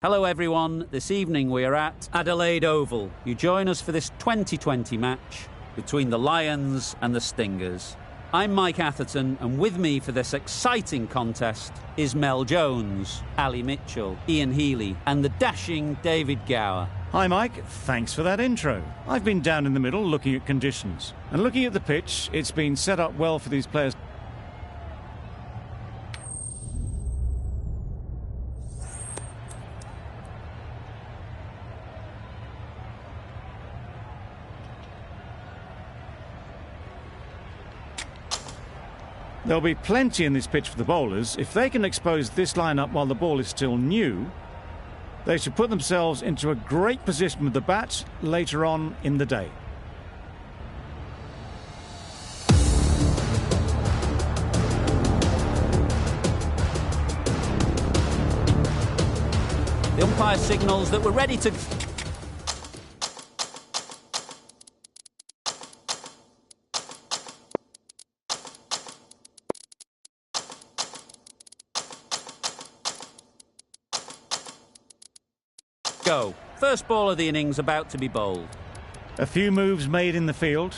Hello everyone, this evening we are at Adelaide Oval. You join us for this 2020 match between the Lions and the Stingers. I'm Mike Atherton, and with me for this exciting contest is Mel Jones, Ali Mitchell, Ian Healy and the dashing David Gower. Hi Mike, thanks for that intro. I've been down in the middle looking at conditions. And looking at the pitch, it's been set up well for these players. There'll be plenty in this pitch for the bowlers. If they can expose this line-up while the ball is still new, they should put themselves into a great position with the bat later on in the day. The umpire signals that we're ready to... go. First ball of the innings about to be bowled. A few moves made in the field.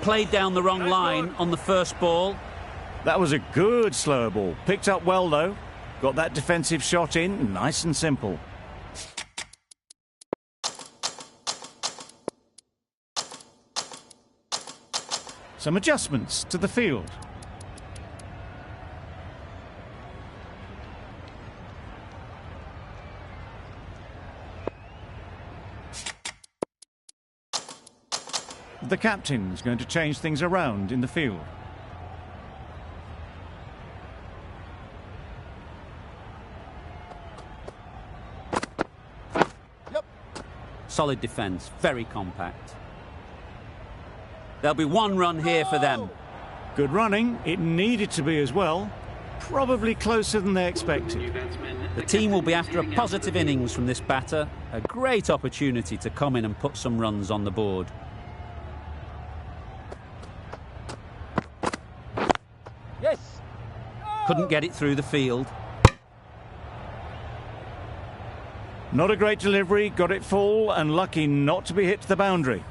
Played down the wrong line on the first ball. That was a good slower ball. Picked up well though. Got that defensive shot in, nice and simple. Some adjustments to the field. The captain's going to change things around in the field. Yep. Solid defence, very compact. There'll be one run here for them. Good running. It needed to be as well. Probably closer than they expected. The team will be after a positive innings from this batter. A great opportunity to come in and put some runs on the board. Yes. Couldn't get it through the field. Not a great delivery. Got it full and lucky not to be hit to the boundary.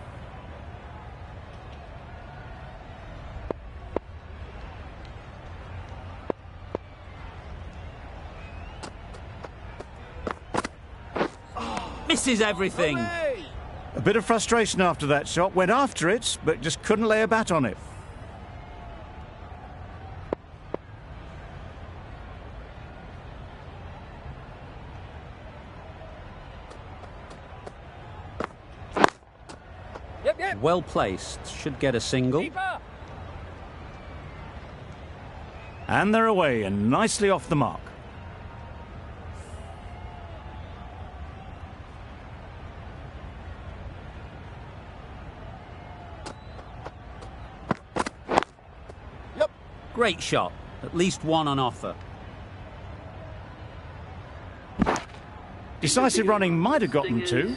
Misses everything. A bit of frustration after that shot. Went after it, but just couldn't lay a bat on it. Yep. Well placed. Should get a single. Keeper. And they're away and nicely off the mark. Great shot. At least one on offer. Decisive running might have gotten two.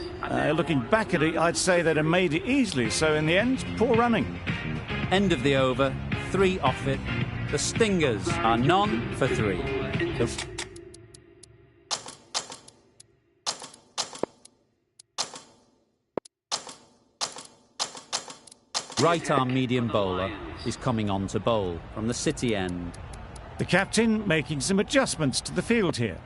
Looking back at it, I'd say they'd have made it easily. So in the end, poor running. End of the over. 3 off it. The Stingers are none for 3. Right arm medium bowler is coming on to bowl from the City end. The captain making some adjustments to the field here.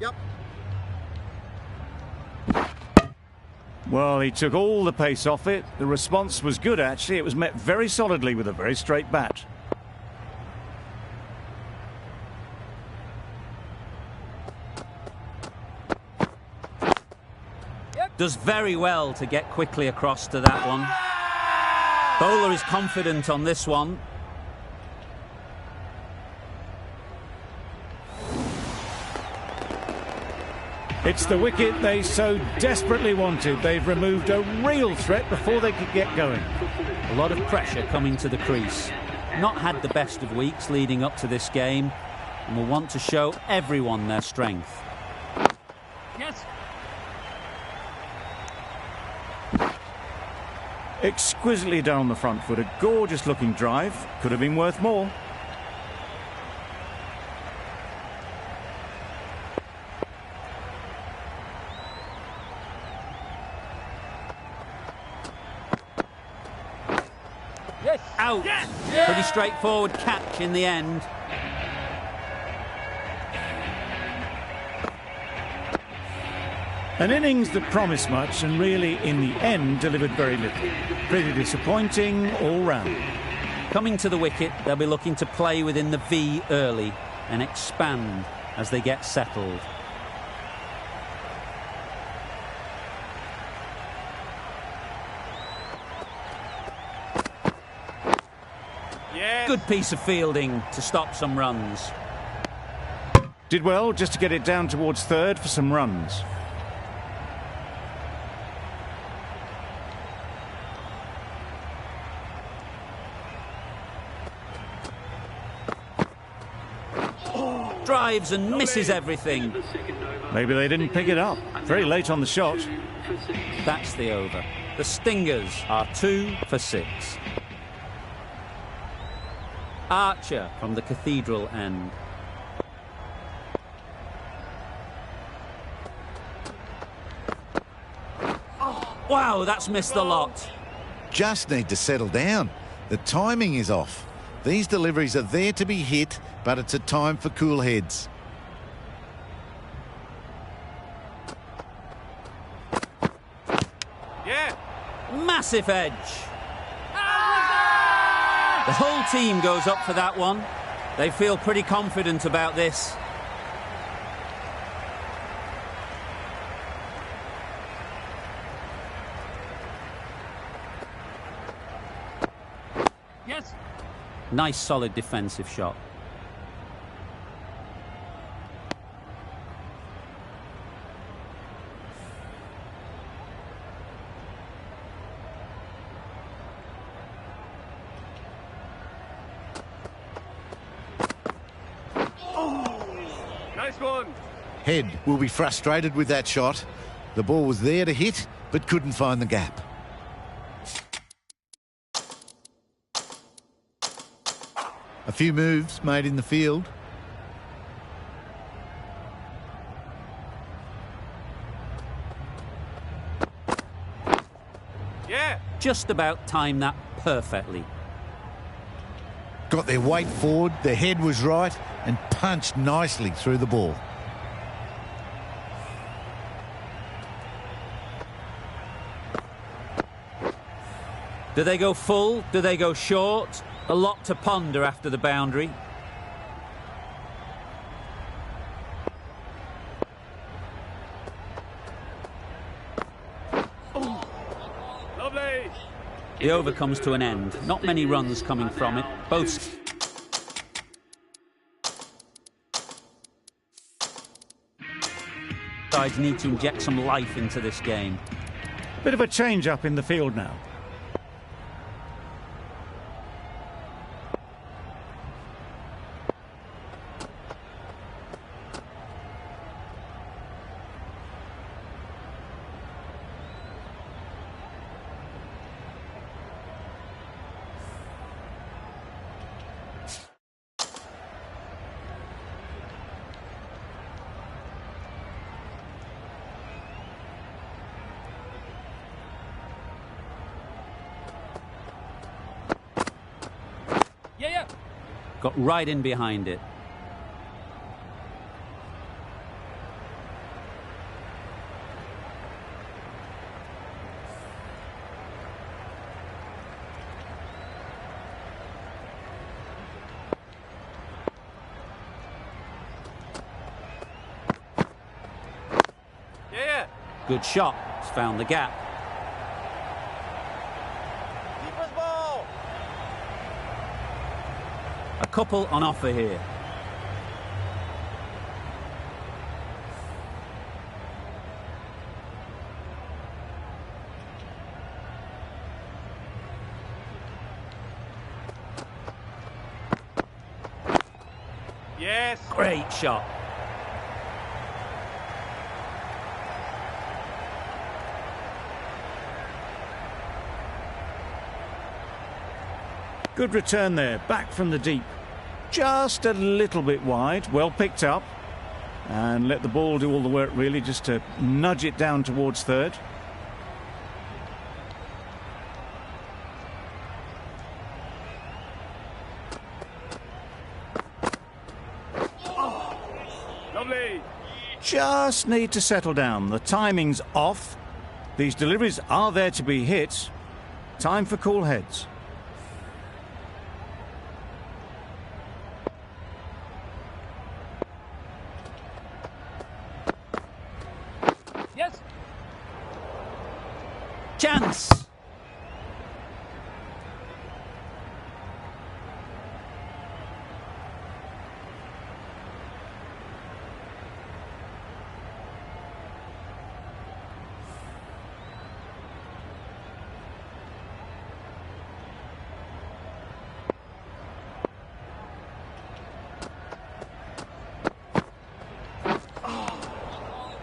Yep. Well, he took all the pace off it. The response was good actually. It was met very solidly with a very straight bat. Does very well to get quickly across to that one. Bowler is confident on this one. It's the wicket they so desperately wanted. They've removed a real threat before they could get going. A lot of pressure coming to the crease. not had the best of weeks leading up to this game and will want to show everyone their strength. Yes. Exquisitely done on the front foot. A gorgeous looking drive. Could have been worth more. Yes. Out. Yes. Pretty straightforward catch in the end. An innings that promised much and really, in the end, delivered very little. Pretty disappointing all round. Coming to the wicket, they'll be looking to play within the V early and expand as they get settled. Yes. Good piece of fielding to stop some runs. Did well just to get it down towards third for some runs. Drives and misses everything. Maybe they didn't pick it up. Very late on the shot. That's the over. The Stingers are 2 for 6. Archer from the Cathedral end. Wow, that's missed a lot. Just need to settle down. The timing is off. These deliveries are there to be hit, but it's a time for cool heads. Yeah. Massive edge. The whole team goes up for that one. They feel pretty confident about this. Yes. Nice solid defensive shot. Nice one. Head will be frustrated with that shot. The ball was there to hit, but couldn't find the gap. A few moves made in the field. Yeah. Just about timed that perfectly. Got their weight forward, their head was right, and punched nicely through the ball. Do they go full? Do they go short? A lot to ponder after the boundary. Lovely. The over comes to an end. Not many runs coming from it. Both sides need to inject some life into this game. Bit of a change up in the field now. Yeah. Got right in behind it. Yeah. Good shot. It's found the gap. Keeper's ball. A couple on offer here. Yes. Great shot. Good return there, back from the deep. Just a little bit wide, well picked up. And let the ball do all the work really, just to nudge it down towards third. Lovely. Just need to settle down. The timing's off. These deliveries are there to be hit. Time for cool heads. Yes. Chance.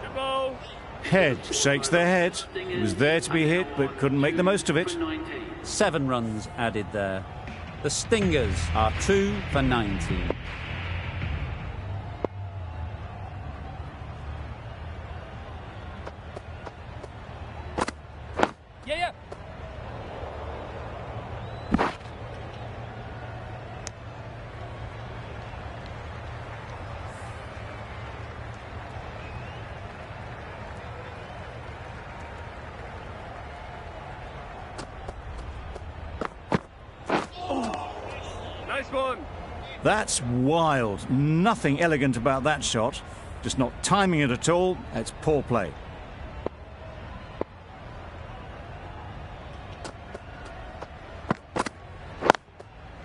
Good ball. Head shakes their head. It was there to be hit, but couldn't make the most of it. 7 runs added there. The Stingers are 2 for 19. Yeah. Nice one. That's wild. Nothing elegant about that shot. Just not timing it at all. It's poor play.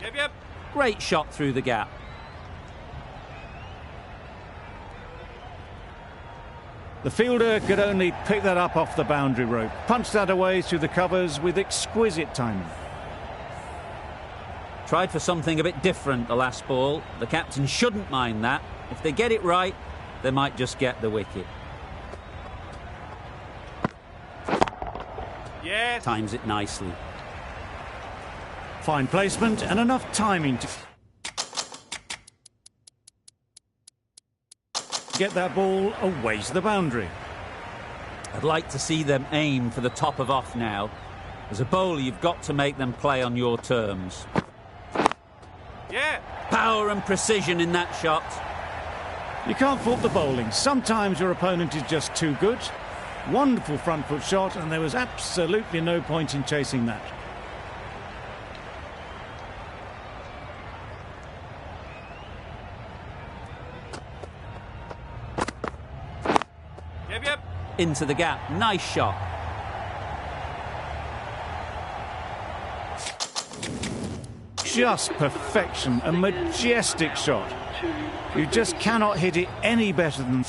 Yep. Great shot through the gap. The fielder could only pick that up off the boundary rope. Punched that away through the covers with exquisite timing. Tried for something a bit different the last ball. The captain shouldn't mind that. If they get it right, they might just get the wicket. Yes. Times it nicely. Fine placement and enough timing to get that ball away to the boundary. I'd like to see them aim for the top of off now. As a bowler, you've got to make them play on your terms. Yeah. Power and precision in that shot. You can't fault the bowling. Sometimes your opponent is just too good. Wonderful front foot shot, and there was absolutely no point in chasing that. Yep. Into the gap. Nice shot. Just perfection, a majestic shot. You just cannot hit it any better than...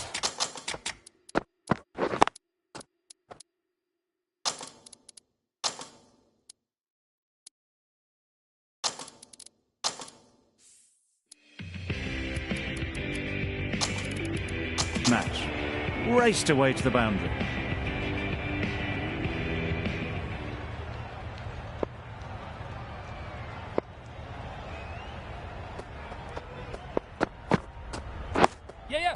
Match. Raced away to the boundary. Yeah.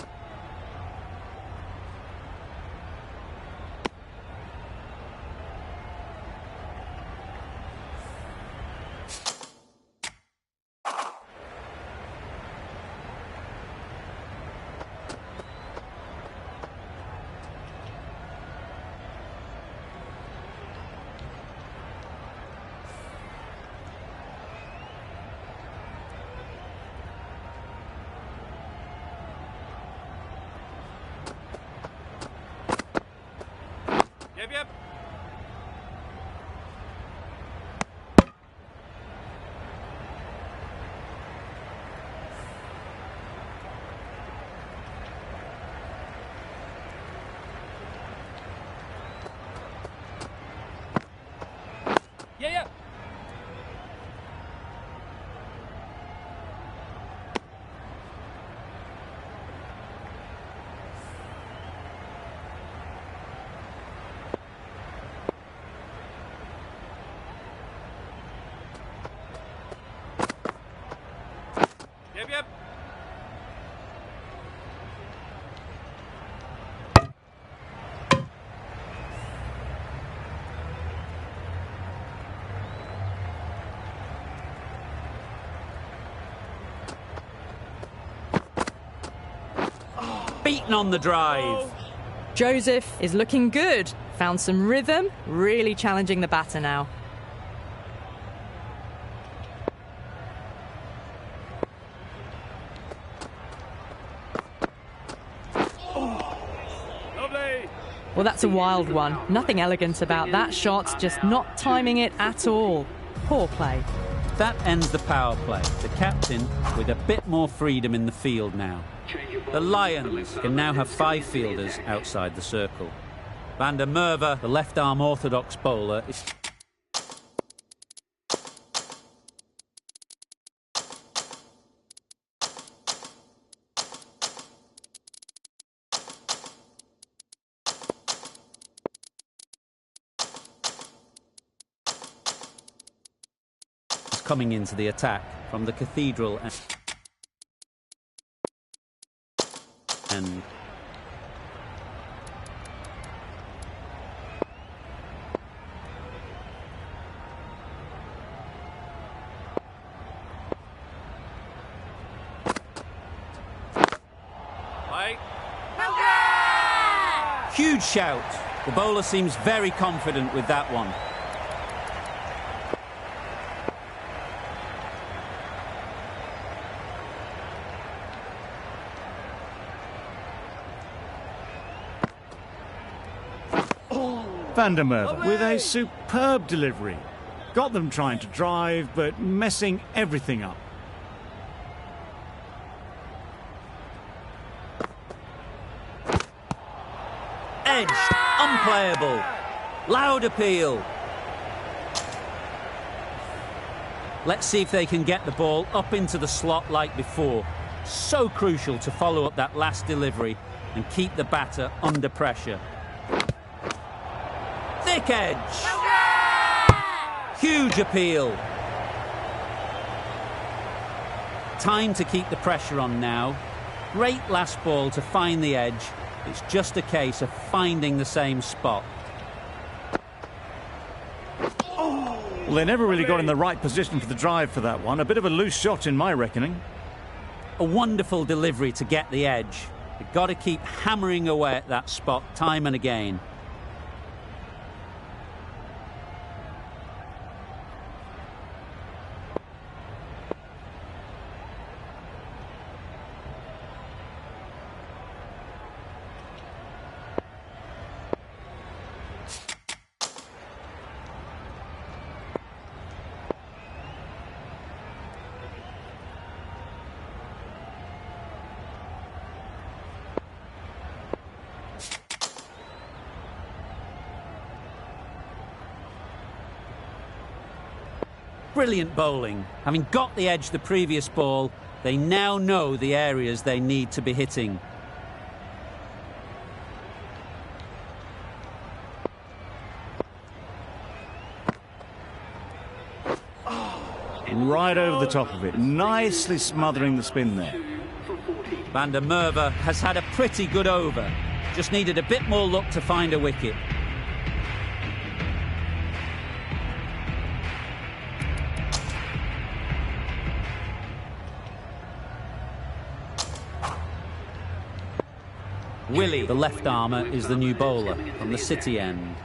Yep. Yeah. beaten on the drive. Joseph is looking good. Found some rhythm, really challenging the batter now. Lovely. Well, that's a wild one. Nothing elegant about that shot, just not timing it at all. Poor play. That ends the power play. The captain with a bit more freedom in the field now. The Lions can now have 5 fielders outside the circle. Van der Merwe, the left-arm orthodox bowler, is coming into the attack from the cathedral end. Huge shout. The bowler seems very confident with that one. Van der Merwe with a superb delivery. Got them trying to drive, but messing everything up. Edged, unplayable. Loud appeal. Let's see if they can get the ball up into the slot like before. So crucial to follow up that last delivery and keep the batter under pressure. Thick edge. Huge appeal. Time to keep the pressure on now. Great last ball to find the edge. It's just a case of finding the same spot. Well, they never really got in the right position for the drive for that one. A bit of a loose shot in my reckoning. A wonderful delivery to get the edge. You've got to keep hammering away at that spot time and again. Brilliant bowling. Having got the edge the previous ball, they now know the areas they need to be hitting. Right over the top of it. Nicely smothering the spin there. Van der Merwe has had a pretty good over. Just needed a bit more luck to find a wicket. Willie, the left armour, is the new bowler from the City end.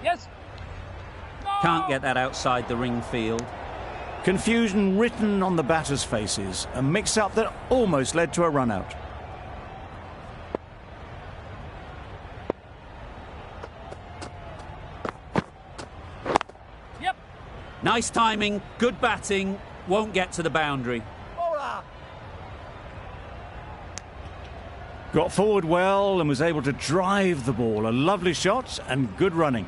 Yes. Can't get that outside the ring field. Confusion written on the batters' faces. A mix-up that almost led to a run-out. Yep. Nice timing, good batting, won't get to the boundary. Got forward well and was able to drive the ball. A lovely shot and good running.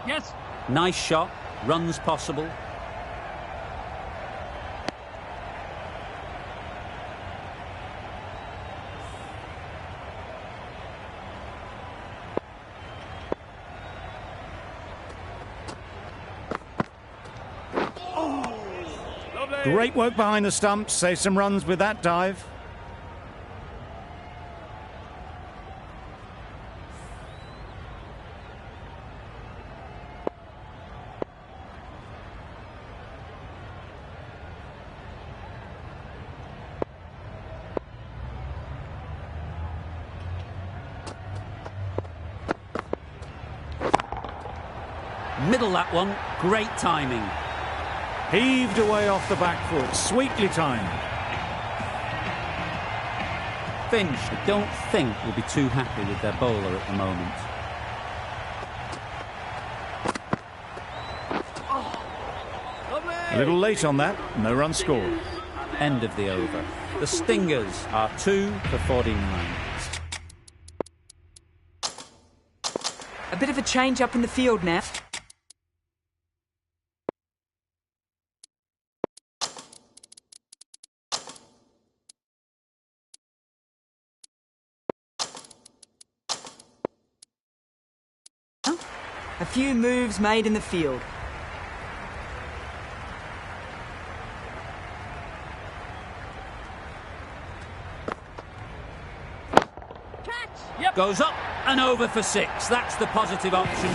Yes. Nice shot, runs possible. Great work behind the stumps. Save some runs with that dive. Middle that one, great timing. Heaved away off the back foot. Sweetly timed. Finch, I don't think, will be too happy with their bowler at the moment. A little late on that. No run scored. End of the over. The Stingers are 2 for 49. A bit of a change up in the field now. A few moves made in the field. Yep. Goes up and over for 6. That's the positive option.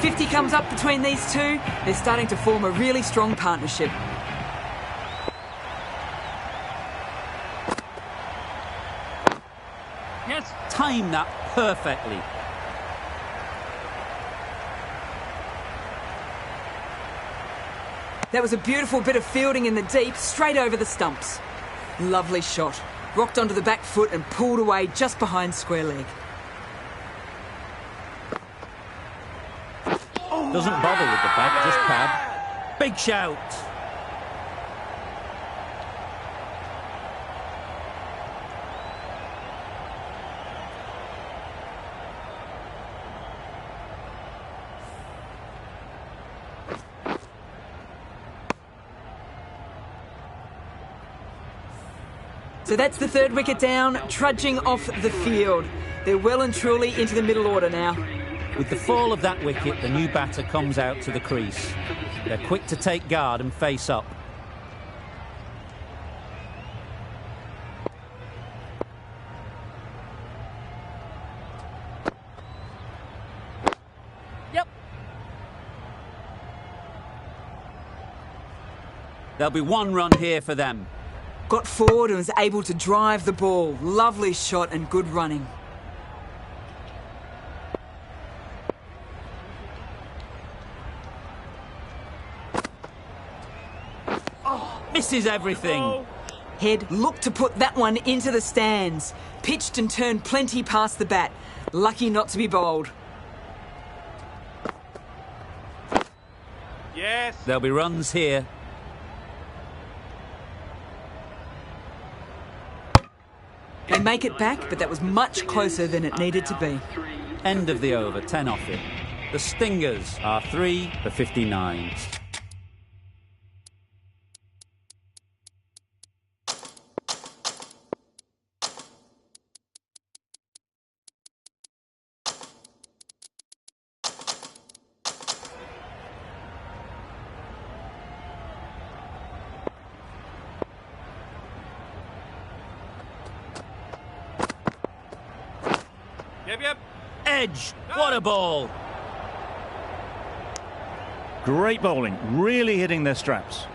50 comes up between these two. They're starting to form a really strong partnership. Yes. Time that perfectly. That was a beautiful bit of fielding in the deep, straight over the stumps. Lovely shot. Rocked onto the back foot and pulled away just behind square leg. Doesn't bother with the bat, just pad. Big shout. So that's the third wicket down, trudging off the field. They're well and truly into the middle order now. With the fall of that wicket, the new batter comes out to the crease. They're quick to take guard and face up. Yep. There'll be 1 run here for them. Got forward and was able to drive the ball. Lovely shot and good running. Misses everything. Head looked to put that one into the stands. Pitched and turned plenty past the bat. Lucky not to be bowled. Yes. There'll be runs here. They make it back, but that was much closer than it needed to be. End of the over, 10 off it. The Stingers are 3 for 59. Yep. Edge, what a ball. Great bowling, really hitting their straps.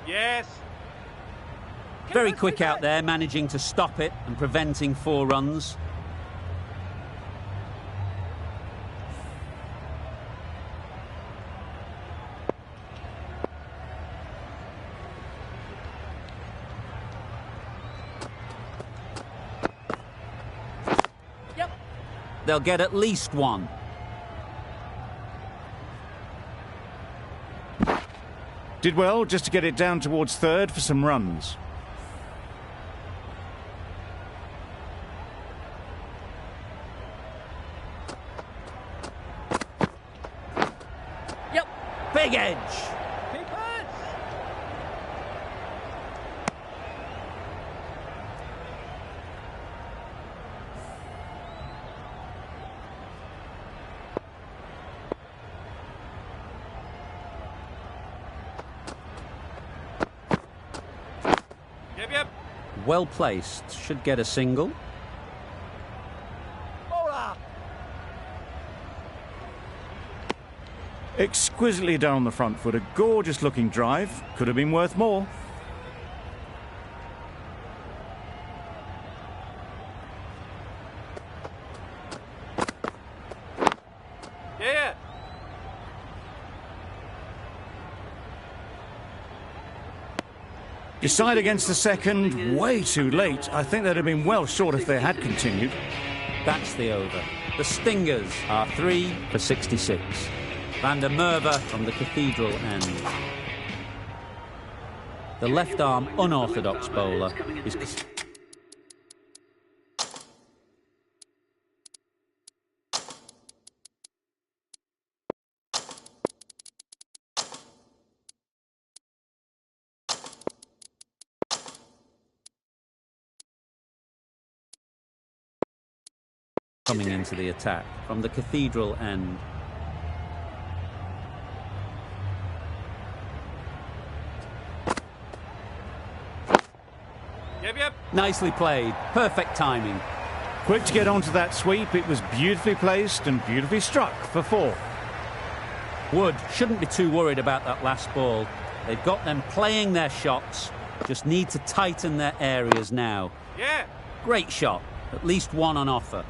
Yes. Very quick out there, managing to stop it and preventing 4 runs. Yep. They'll get at least 1. Did well just to get it down towards third for some runs. Yep. Big edge. Keepers. Yep. Well placed. Should get a single. Bowler. Exquisitely done on the front foot. A gorgeous looking drive. Could have been worth more. Yeah. Decide against the second. Way too late. I think they'd have been well short if they had continued. That's the over. The Stingers are 3 for 66. Van der Merwe from the Cathedral end. The left-arm unorthodox bowler is... coming into the attack from the Cathedral end. Yep. Nicely played. Perfect timing. Quick to get onto that sweep. It was beautifully placed and beautifully struck for 4. Wood shouldn't be too worried about that last ball. They've got them playing their shots. Just need to tighten their areas now. Yeah. Great shot. At least 1 on offer.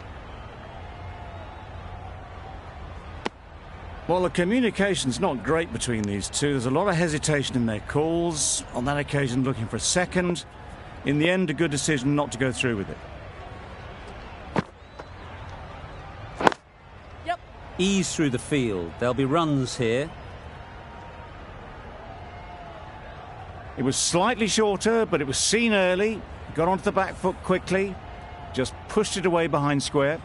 Well, the communication's not great between these two. There's a lot of hesitation in their calls. On that occasion, looking for a second. In the end, a good decision not to go through with it. Yep. Ease through the field. There'll be runs here. It was slightly shorter, but it was seen early. Got onto the back foot quickly. Just pushed it away behind square.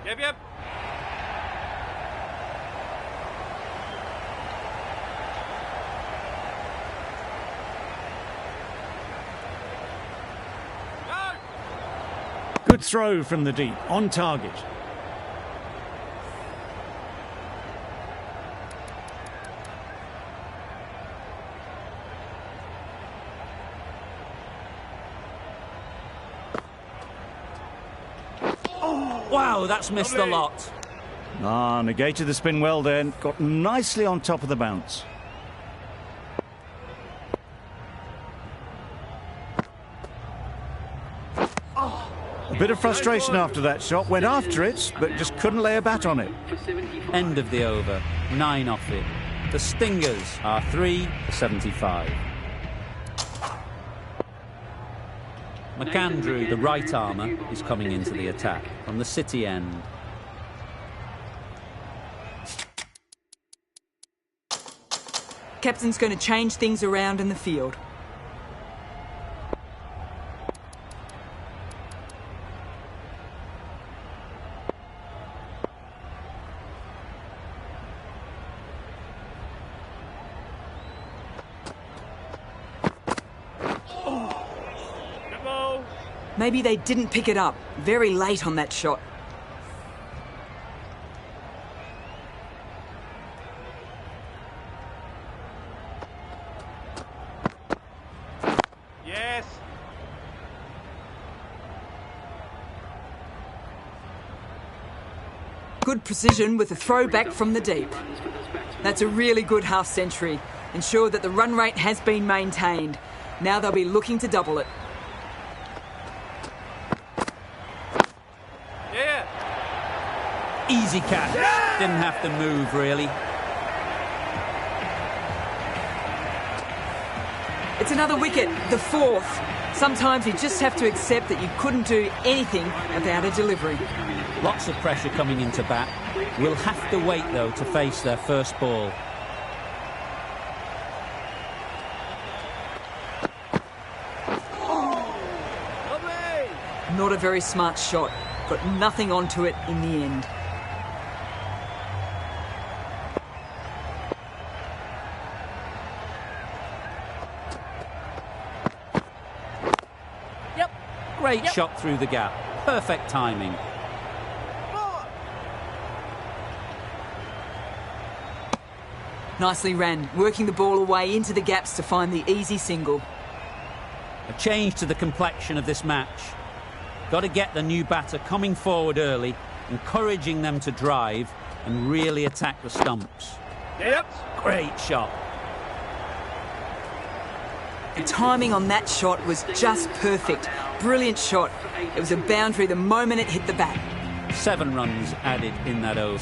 Yep. Go. Good throw from the deep, on target. Wow, that's missed a lot. Negated the spin well then. Got nicely on top of the bounce. A bit of frustration after that shot. Went after it, but just couldn't lay a bat on it. End of the over. 9 off it. The Stingers are 3 for 75. McAndrew, the right armour, is coming into the attack from the City end. Captain's going to change things around in the field. Maybe they didn't pick it up. Very late on that shot. Yes. good precision with a throw back from the deep. That's a really good half century. Ensure that the run rate has been maintained. Now they'll be looking to double it. Yeah. Easy catch. Didn't have to move, really. It's another wicket, the fourth. Sometimes you just have to accept that you couldn't do anything about a delivery. Lots of pressure coming into bat. We'll have to wait, though, to face their first ball. Not a very smart shot. Got nothing onto it in the end. Great shot through the gap. Perfect timing. Nicely ran, working the ball away into the gaps to find the easy single. A change to the complexion of this match. Got to get the new batter coming forward early, encouraging them to drive and really attack the stumps. Yep. Great shot. The timing on that shot was just perfect. Brilliant shot. It was a boundary the moment it hit the bat. 7 runs added in that over.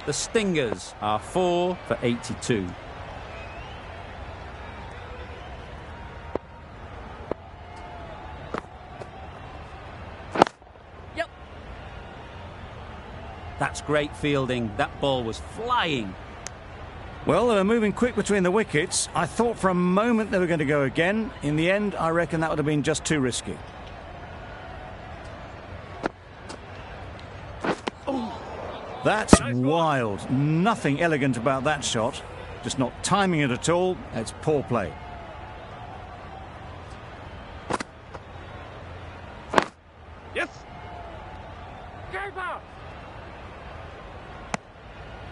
The Stingers are 4 for 82. That's great fielding. That ball was flying. Well, they were moving quick between the wickets. I thought for a moment they were going to go again. In the end, I reckon that would have been just too risky. That's wild. Nothing elegant about that shot. Just not timing it at all. It's poor play. Yes.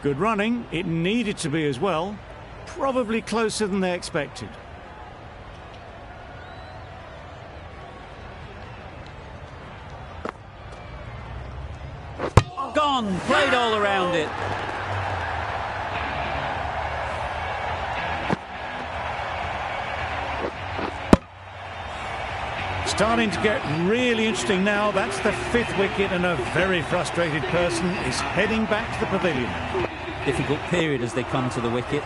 Good running. It needed to be as well. Probably closer than they expected. Gone. Played all around it. Starting to get really interesting now. That's the 5th wicket, and a very frustrated person is heading back to the pavilion. Difficult period as they come to the wicket.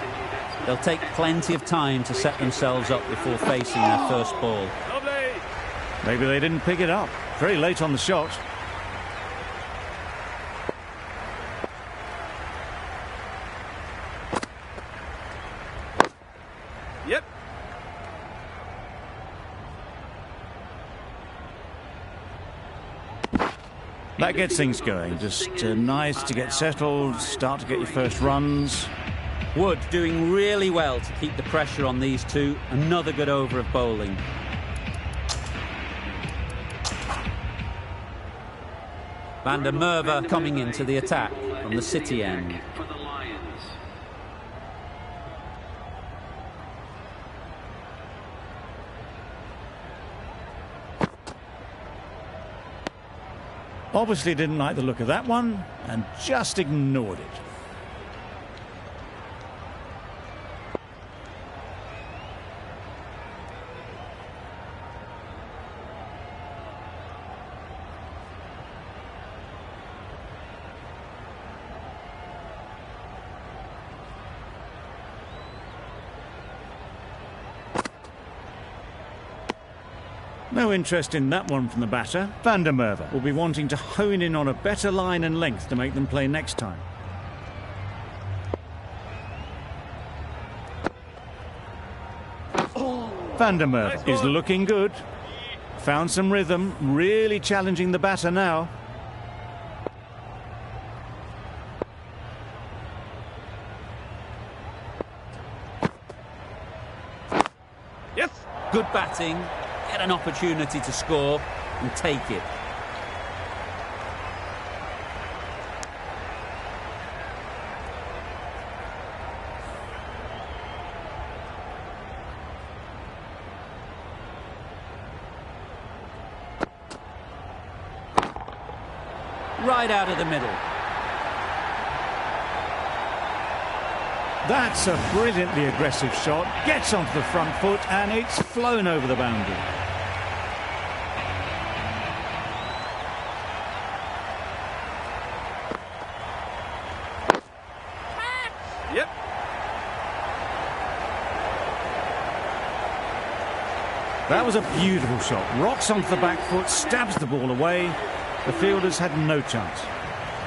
They'll take plenty of time to set themselves up before facing their first ball. Lovely. Maybe they didn't pick it up. Very late on the shot. Yep. That gets things going. Just nice to get settled, start to get your first runs. Wood doing really well to keep the pressure on these two. Another good over of bowling. Van der Merwe coming into the attack from the City end. Obviously didn't like the look of that one and just ignored it. No interest in that one from the batter. Van der Merwe will be wanting to hone in on a better line and length to make them play next time. Van der Merwe is looking good. Found some rhythm, really challenging the batter now. Yes. Good batting. Get an opportunity to score and take it. right out of the middle. That's a brilliantly aggressive shot. Gets onto the front foot and it's flown over the boundary. Yep. That was a beautiful shot. Rocks onto the back foot, stabs the ball away. The fielders had no chance.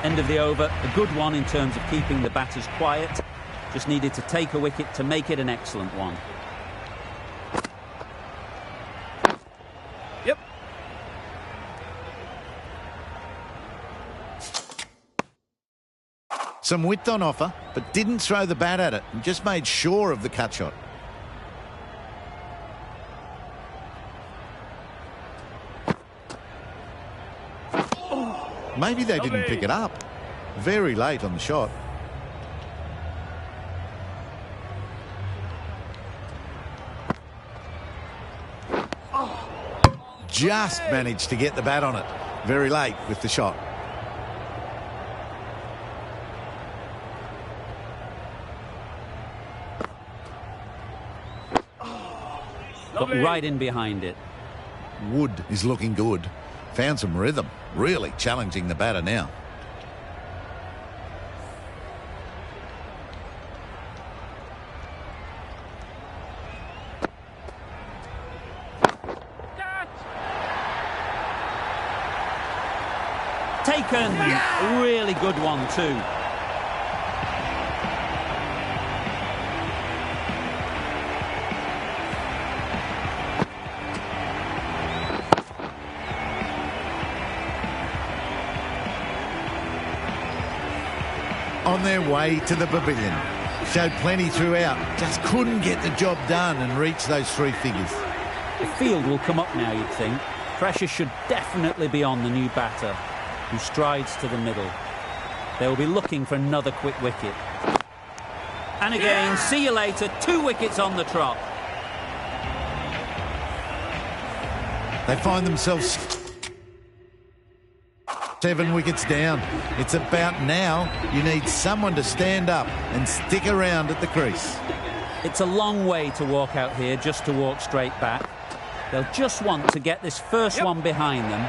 End of the over, a good one in terms of keeping the batters quiet. Just needed to take a wicket to make it an excellent one. Yep. Some width on offer, but didn't throw the bat at it and just made sure of the cut shot. Maybe they didn't pick it up. Very late on the shot. Just managed to get the bat on it. Very late with the shot. Got right in behind it. Wood is looking good. Found some rhythm. Really challenging the batter now. Taken. A really good one too. On their way to the pavilion. Showed plenty throughout. Just couldn't get the job done and reach those three figures. The field will come up now, you'd think. Pressure should definitely be on the new batter, who strides to the middle. They will be looking for another quick wicket. And again, see you later, 2 wickets on the trot. They find themselves 7 wickets down. It's about now you need someone to stand up and stick around at the crease. It's a long way to walk out here just to walk straight back. They'll just want to get this first one behind them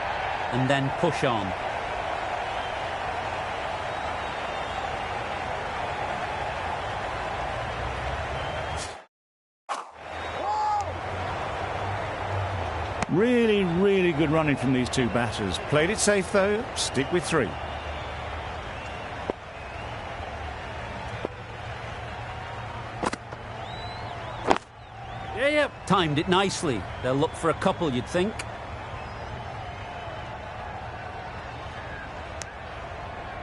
and then push on. Really, really good running from these two batters. Played it safe though. Stick with 3. Yeah. Timed it nicely. They'll look for a couple, you'd think.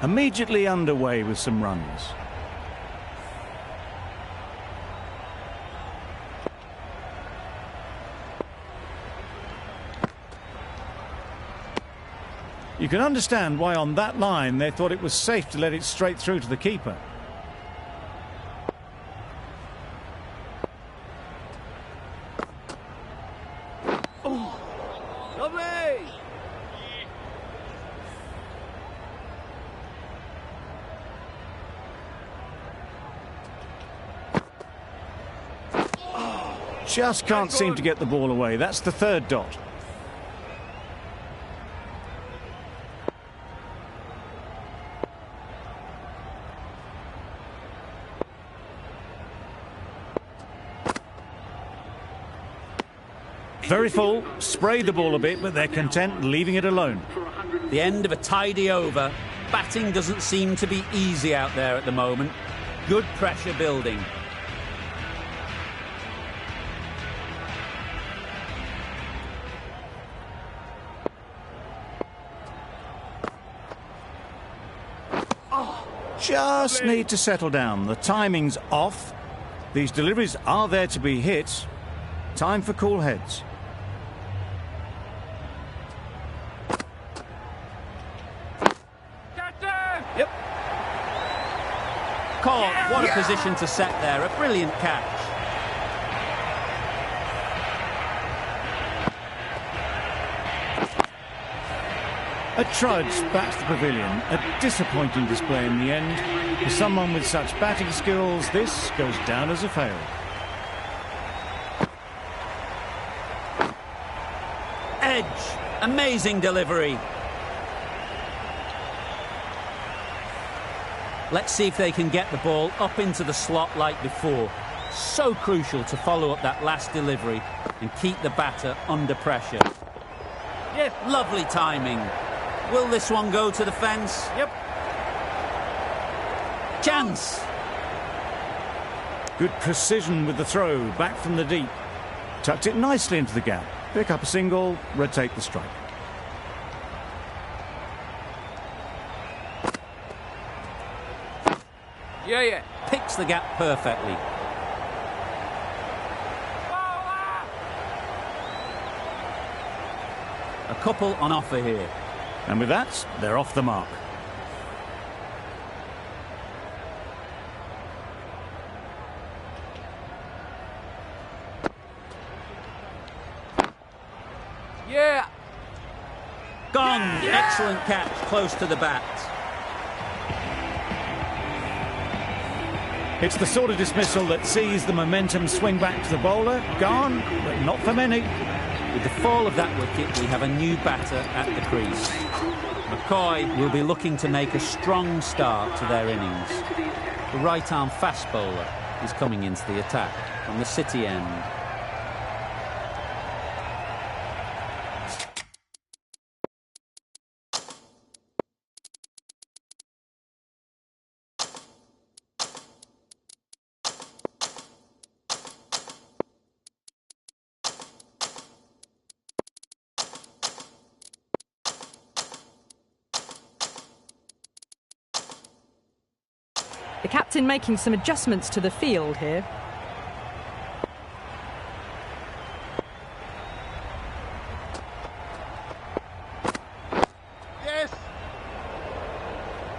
Immediately underway with some runs. You can understand why on that line they thought it was safe to let it straight through to the keeper. Lovely. Just can't seem to get the ball away. That's the 3rd dot. Very full, sprayed the ball a bit, but they're content leaving it alone. The end of a tidy over. Batting doesn't seem to be easy out there at the moment. Good pressure building. Just need to settle down. The timing's off. These deliveries are there to be hit. Time for cool heads. Yep. Caught. What a position to set there. A brilliant catch. A trudge back to the pavilion. A disappointing display in the end. For someone with such batting skills, this goes down as a fail. Edge. Amazing delivery. Let's see if they can get the ball up into the slot like before. So crucial to follow up that last delivery and keep the batter under pressure. Yep. Lovely timing. Will this one go to the fence? Yep. Chance. Good precision with the throw, back from the deep. Tucked it nicely into the gap. Pick up a single, rotate the strike. Yeah. Picks the gap perfectly. A couple on offer here. And with that, they're off the mark. Yeah. Gone. Excellent catch, close to the bat. It's the sort of dismissal that sees the momentum swing back to the bowler. Gone, but not for many. With the fall of that wicket, we have a new batter at the crease. McCoy will be looking to make a strong start to their innings. The right-arm fast bowler is coming into the attack from the City end. The captain making some adjustments to the field here. Yes.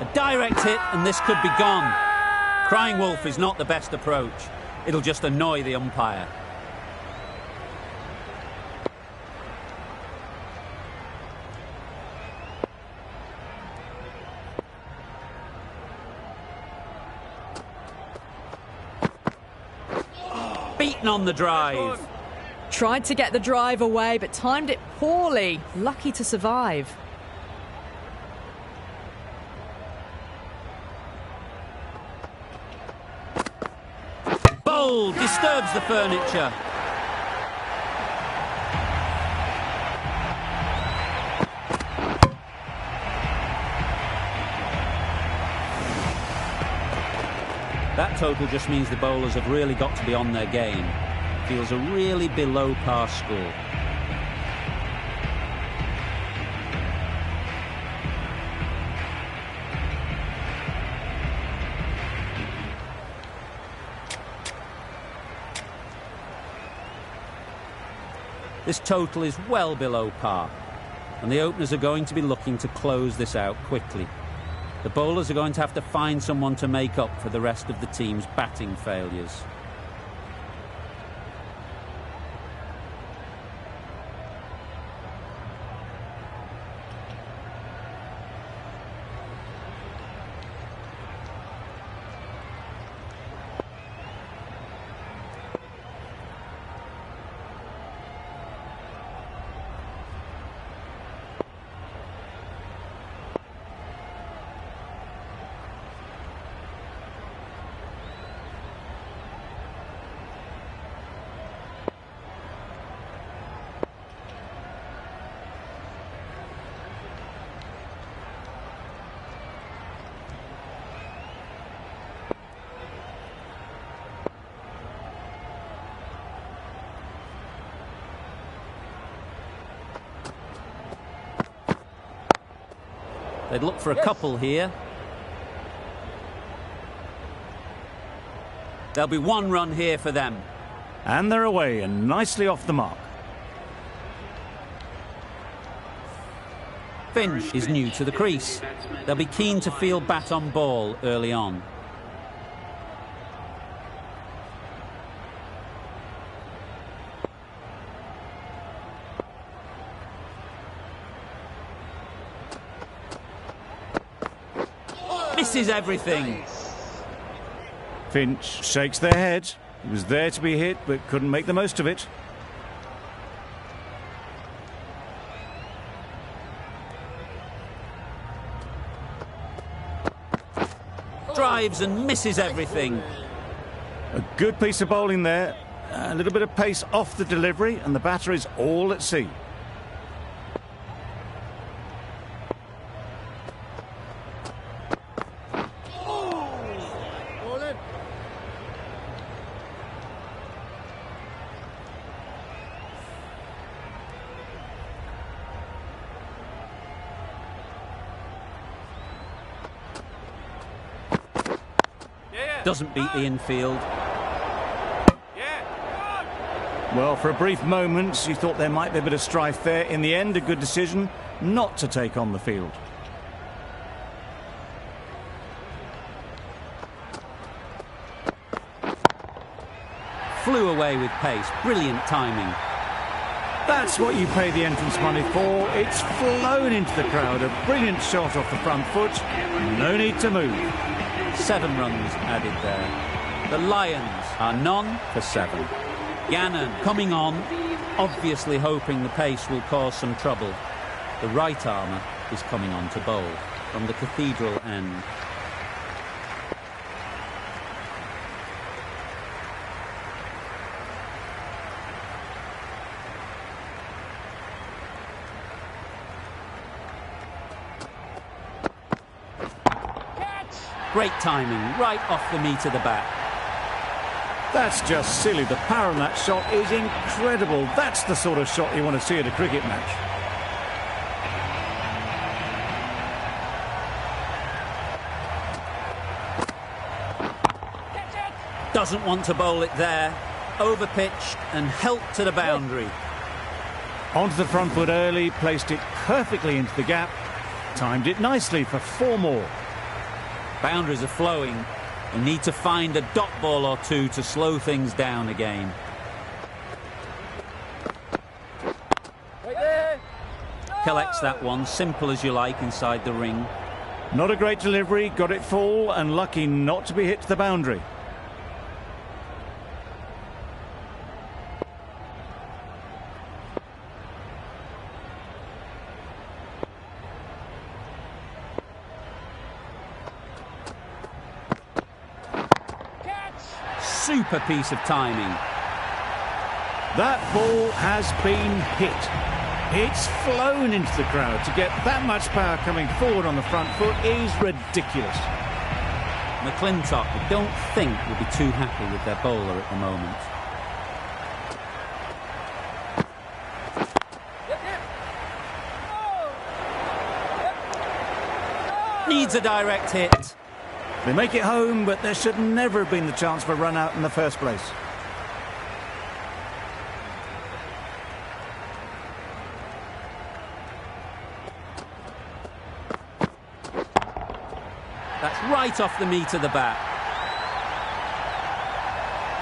A direct hit and this could be gone. Crying wolf is not the best approach. It'll just annoy the umpire. Beaten on the drive. Tried to get the drive away, but timed it poorly. Lucky to survive. Bold, disturbs the furniture. That total just means the bowlers have really got to be on their game. Feels a really below par score. This total is well below par, and the openers are going to be looking to close this out quickly. The bowlers are going to have to find someone to make up for the rest of the team's batting failures. They'd look for a couple here. There'll be one run here for them. And they're away and nicely off the mark. Finch is new to the crease. They'll be keen to field bat on ball early on. misses everything. Finch shakes their head. He was there to be hit, but couldn't make the most of it. Drives and misses everything. A good piece of bowling there. A little bit of pace off the delivery, and the batter is all at sea. Doesn't beat the infield. Well, for a brief moment, you thought there might be a bit of strife there. In the end, a good decision not to take on the field. Flew away with pace. Brilliant timing. That's what you pay the entrance money for. It's flown into the crowd. A brilliant shot off the front foot. No need to move. 7 runs added there. The Lions are none for 7. Gannon coming on, obviously hoping the pace will cause some trouble. The right armour is coming on to bowl from the Cathedral end. Great timing, right off the meat of the bat. That's just silly. The power on that shot is incredible. That's the sort of shot you want to see at a cricket match. Doesn't want to bowl it there. Overpitched and helped to the boundary. Onto the front foot early, placed it perfectly into the gap. Timed it nicely for 4 more. Boundaries are flowing. They need to find a dot ball or two to slow things down again. Collects that one, simple as you like, inside the ring. Not a great delivery, got it full and lucky not to be hit to the boundary. Super piece of timing. That ball has been hit. It's flown into the crowd. To get that much power coming forward on the front foot is ridiculous. McClintock, I don't think, will be too happy with their bowler at the moment. Needs a direct hit. They make it home, but there should never have been the chance for a run out in the first place. That's right off the meat of the bat.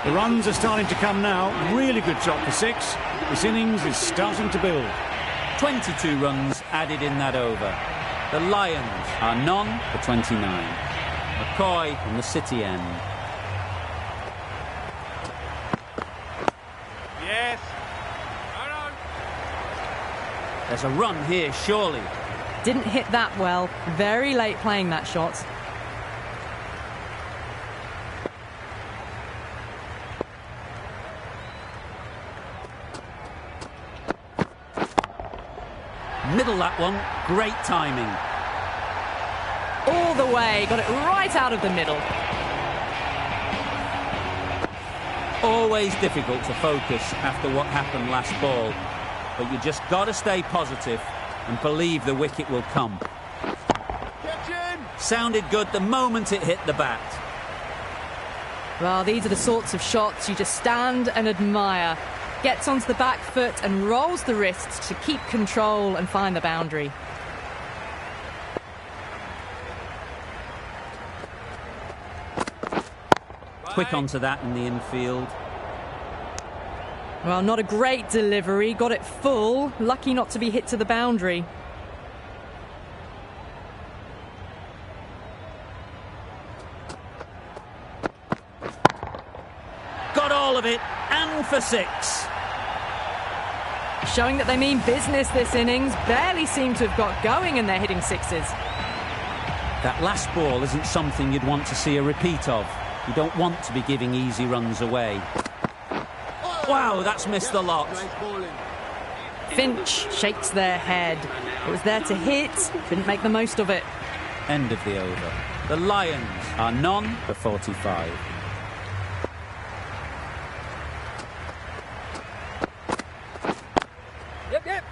The runs are starting to come now. Really good shot for 6. This innings is starting to build. 22 runs added in that over. The Lions are none for 29. McCoy from the City end. Yes. There's a run here, surely. Didn't hit that well. Very late playing that shot. Middle that one. Great timing. All the way. Got it right out of the middle. Always difficult to focus after what happened last ball. But you just got to stay positive and believe the wicket will come. Sounded good the moment it hit the bat. Well, these are the sorts of shots you just stand and admire. Gets onto the back foot and rolls the wrists to keep control and find the boundary. Quick onto that in the infield. Well, not a great delivery. Got it full. Lucky not to be hit to the boundary. all of it, and for 6. Showing that they mean business this innings. Barely seem to have got going and they're hitting 6s. That last ball isn't something you'd want to see a repeat of. You don't want to be giving easy runs away. Wow, that's missed the lot. Finch shakes their head. It was there to hit, couldn't make the most of it. End of the over. The Lions are none for 45. Yep.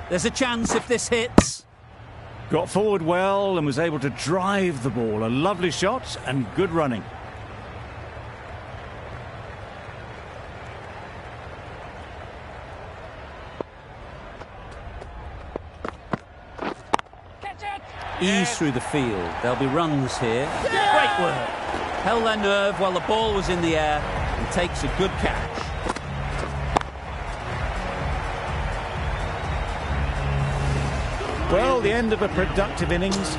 There's a chance if this hits. Got forward well and was able to drive the ball. A lovely shot and good running. Ease through the field. There'll be runs here. Great work. Held their nerve while the ball was in the air and takes a good catch. Well, the end of a productive innings.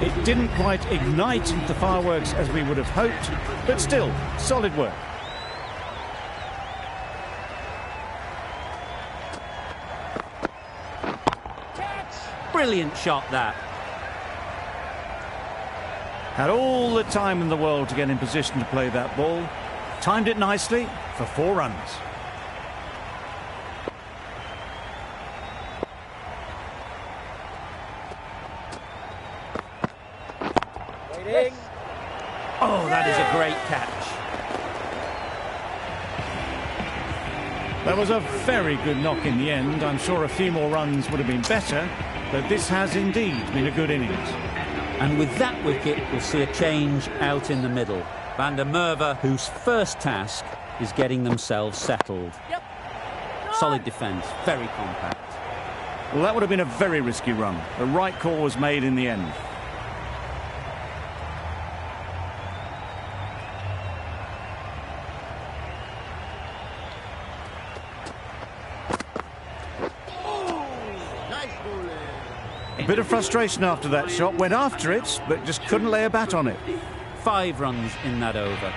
It didn't quite ignite into fireworks as we would have hoped, but still, solid work. Brilliant shot, that. Had all the time in the world to get in position to play that ball. Timed it nicely for 4 runs. Oh, that is a great catch. That was a very good knock in the end. I'm sure a few more runs would have been better, but this has indeed been a good innings. And with that wicket, we'll see a change out in the middle. Van der Merwe, whose first task is getting themselves settled. Solid defence, very compact. Well, that would have been a very risky run. The right call was made in the end. A bit of frustration after that shot. Went after it, but just couldn't lay a bat on it. 5 runs in that over.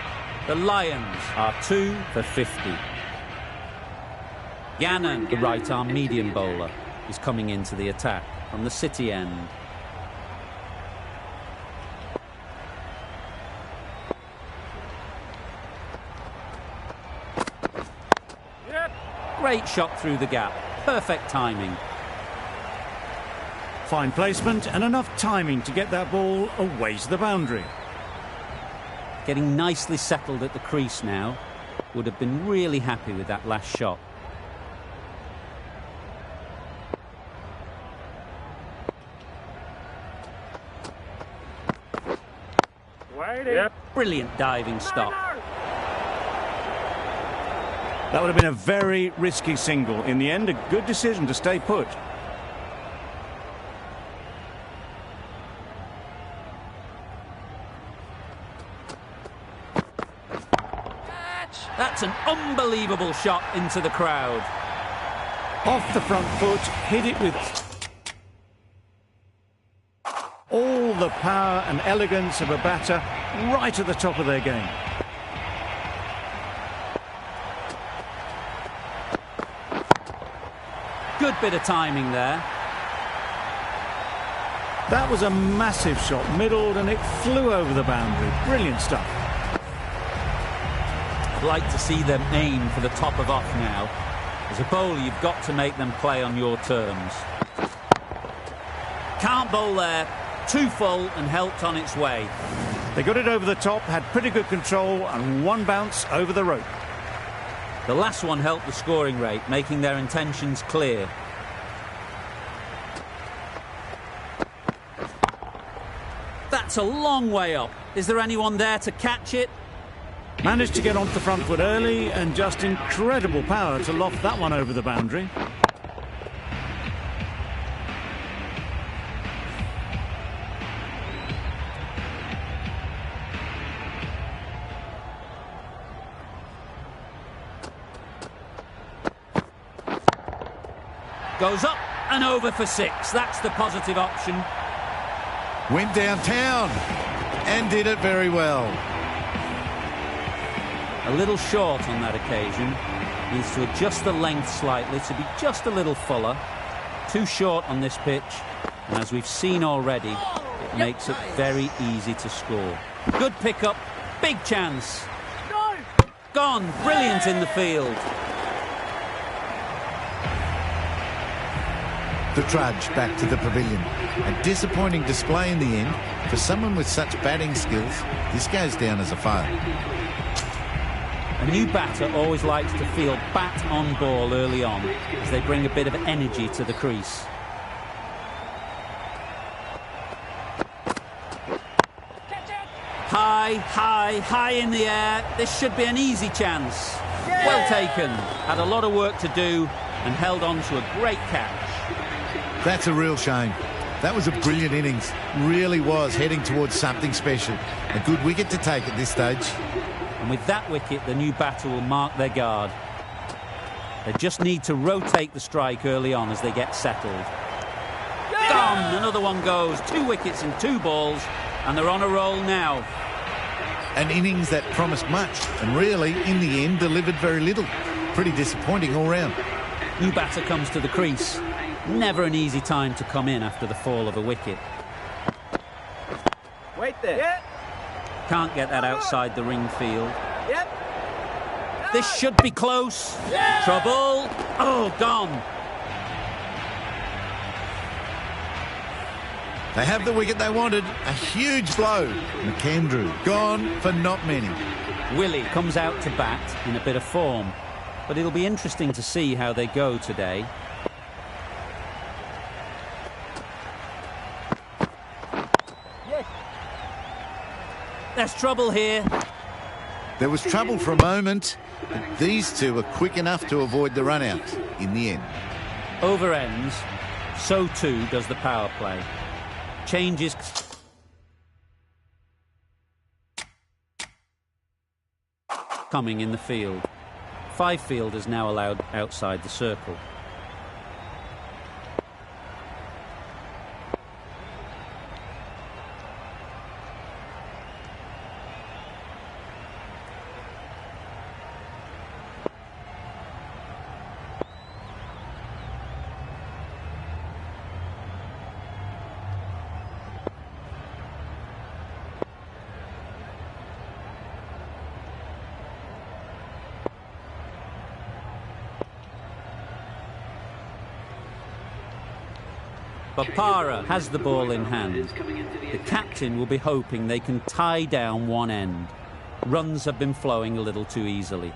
The Lions are 2 for 50. Gannon, the right-arm medium bowler, is coming into the attack from the City end. Great shot through the gap. Perfect timing. Fine placement and enough timing to get that ball away to the boundary. Getting nicely settled at the crease now. Would have been really happy with that last shot. Brilliant diving stop. That would have been a very risky single. In the end, a good decision to stay put. That's an unbelievable shot into the crowd. Off the front foot, hit it with all the power and elegance of a batter right at the top of their game. Good bit of timing there. That was a massive shot, middled, and it flew over the boundary. Brilliant stuff. I'd like to see them aim for the top of off now. As a bowler, you've got to make them play on your terms. Can't bowl there. Too full and helped on its way. They got it over the top, had pretty good control, and one bounce over the rope. The last one helped the scoring rate, making their intentions clear. That's a long way up. Is there anyone there to catch it? Managed to get onto the front foot early, and just incredible power to loft that one over the boundary. Goes up and over for 6. That's the positive option. Went downtown and did it very well. A little short on that occasion. Needs to adjust the length slightly to be just a little fuller. Too short on this pitch, and as we've seen already, it makes it very easy to score. Good pickup, big chance. Gone, brilliant in the field. The trudge back to the pavilion. A disappointing display in the end. For someone with such batting skills, this goes down as a fail. A new batter always likes to feel bat on ball early on, as they bring a bit of energy to the crease. High in the air. This should be an easy chance. Well taken. Had a lot of work to do and held on to a great catch. That's a real shame. That was a brilliant innings. Really was heading towards something special. A good wicket to take at this stage. And with that wicket, the new batter will mark their guard. They just need to rotate the strike early on as they get settled. Gone! Another one goes. 2 wickets in 2 balls, and they're on a roll now. An innings that promised much, and really, in the end, delivered very little. Pretty disappointing all round. New batter comes to the crease. Never an easy time to come in after the fall of a wicket. Wait there. Yeah. Can't get that outside the ring field. Yep. This should be close. Yeah. Trouble. Oh, gone. They have the wicket they wanted. A huge blow. McAndrew gone for not many. Willie comes out to bat in a bit of form, but it'll be interesting to see how they go today. Yes. There's trouble here. There was trouble for a moment, but these two were quick enough to avoid the run-out in the end. Over ends, so too does the power play. Changes coming in the field. 5 fielders now allowed outside the circle. Bopara has the ball in hand. The captain will be hoping they can tie down one end. Runs have been flowing a little too easily.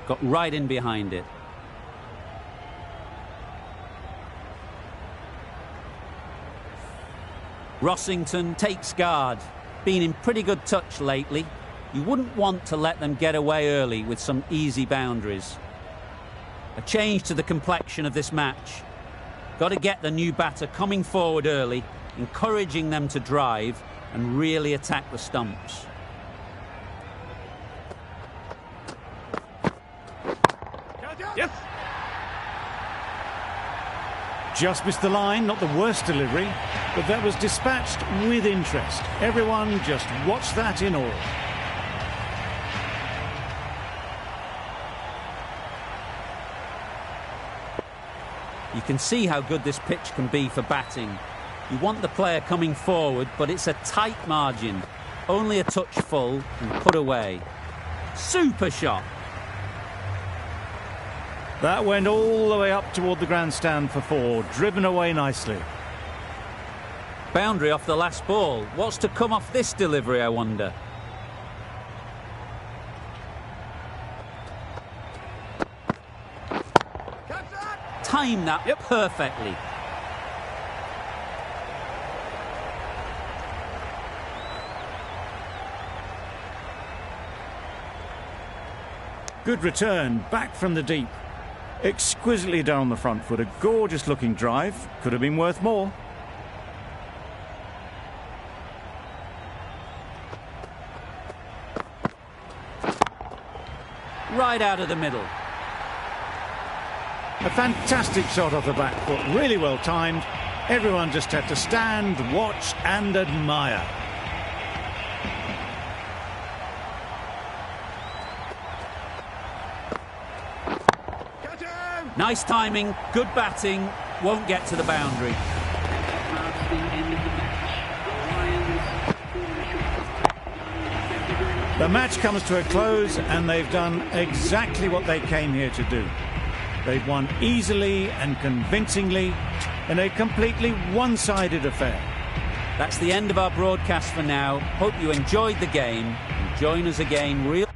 Got right in behind it. Rossington takes guard. Been in pretty good touch lately. You wouldn't want to let them get away early with some easy boundaries. A change to the complexion of this match. Got to get the new batter coming forward early, encouraging them to drive and really attack the stumps. Yes. Just missed the line, not the worst delivery, but that was dispatched with interest. Everyone just watched that in awe. You can see how good this pitch can be for batting. You want the player coming forward, but it's a tight margin. Only a touch full and put away. Super shot. That went all the way up toward the grandstand for 4, driven away nicely. Boundary off the last ball. What's to come off this delivery, I wonder? Time that perfectly. Good return, back from the deep. Exquisitely down the front foot, a gorgeous looking drive. Could have been worth more. right out of the middle. A fantastic shot off the back foot, really well timed. Everyone just had to stand, watch and admire. Nice timing, good batting, won't get to the boundary. The match comes to a close and they've done exactly what they came here to do. They've won easily and convincingly in a completely one-sided affair. That's the end of our broadcast for now. Hope you enjoyed the game and join us again real